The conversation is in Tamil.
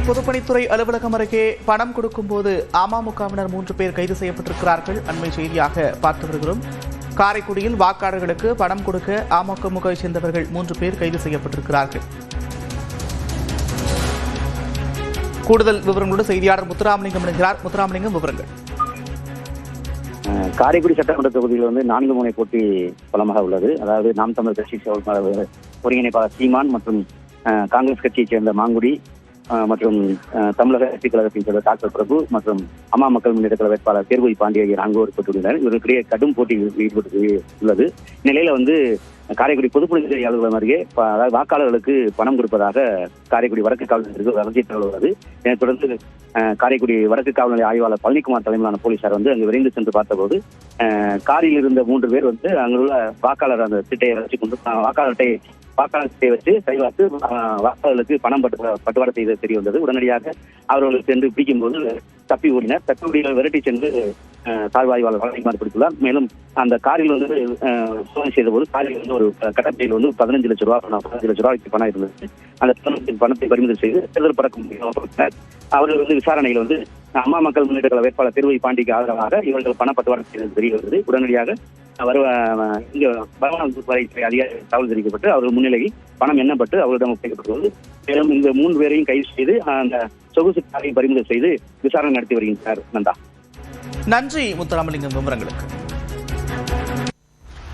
பொதுப்பணித்துறை அலுவலகம் அருகே பணம் கொடுக்கும் போது அமமுகவினர் 3 பேர் கைது செய்யப்பட்டிருக்கிறார்கள். அண்மை செய்தியாக பார்த்து வருகிறோம். காரைக்குடியில் வாக்காளர்களுக்கு பணம் கொடுக்க அமமுகவை சேர்ந்தவர்கள் 3 பேர் கைது செய்யப்பட்டிருக்கிறார்கள். கூடுதல் விவரங்களோடு செய்தியாளர் முத்துராமலிங்கம் இணைகிறார். முத்துராமலிங்கம், விவரங்கள். காரைக்குடி சட்டமன்ற தொகுதியில் 4 முனை போட்டி பலமாக உள்ளது. அதாவது நாம் தமிழர் கட்சி ஒருங்கிணைப்பாளர் சீமான் மற்றும் காங்கிரஸ் கட்சியைச் சேர்ந்த மாங்குடி மற்றும் தமிழக வெற்றி கழகத்தைச் சேர்ந்த டாக்டர் பிரபு மற்றும் அம்மா மக்கள் முன்னேற்ற கழக வேட்பாளர் தேர்வுவை பாண்டி ஆகிய 4 பெற்றுள்ளனர். இவர்களுக்கிடையே கடும் போட்டி ஈடுபட்டு உள்ளது. இந்நிலையில காரைக்குடி பொதுப்பணித்துறை அலுவலகம் அருகே அதாவது வாக்காளர்களுக்கு பணம் கொடுப்பதாக காரைக்குடி வடக்கு காவல் நிலையத்திற்கு ரகசிய தகவல் உள்ளது. இதனைத் தொடர்ந்து காரைக்குடி வடக்கு காவல் நிலைய ஆய்வாளர் பழனிக்குமார் தலைமையிலான போலீசார் அங்கு விரைந்து சென்று பார்த்தபோது காரில் இருந்த 3 பேர் அங்குள்ள வாக்காளர் அந்த திட்டையை வச்சு கொண்டு வாக்காளர்களை வச்சு சரிபார்த்து வாக்காளர்களுக்கு பணம் பட்டுவாடை செய்தது தெரிய வந்தது. உடனடியாக அவர்களுக்கு சென்று பிடிக்கும்போது தப்பி ஓடினர். தப்பி ஓடிகள் விரட்டி சென்று சார்பாய்வாளர் வழக்குமாறு பிடித்துள்ளார். மேலும் அந்த காரில் சோதனை செய்த போது காரில் ஒரு கட்டப்பையில் 15 லட்சம் ரூபாய்க்கு பணம் இருந்தது. அந்த பணத்தை பறிமுதல் செய்து தேர்தல் பறக்கும் அவர்கள் விசாரணையில் அம்மா மக்கள் முன்னேற்ற கழக வேட்பாளர் தேர்வை பாண்டிக்கு ஆதரவாக இவர்கள் பணப்பட்டுவாடை செய்தது தெரிய வருகிறது. உடனடியாக வருமானத்துறை அதிகாரி தகவல் தெரிவிக்கப்பட்டு அவர்கள் முன்னிலையில் பணம் எண்ணப்பட்டு அவர்களிடம் ஒப்படைக்கப்பட்டுள்ளது. மேலும் இந்த 3 பேரையும் கைது செய்து அந்த சொகுசு காரை பறிமுதல் செய்து விசாரணை நடத்தி வருகின்றனர். நன்றி முத்துராமலிங்கம், விவரங்களுக்கு.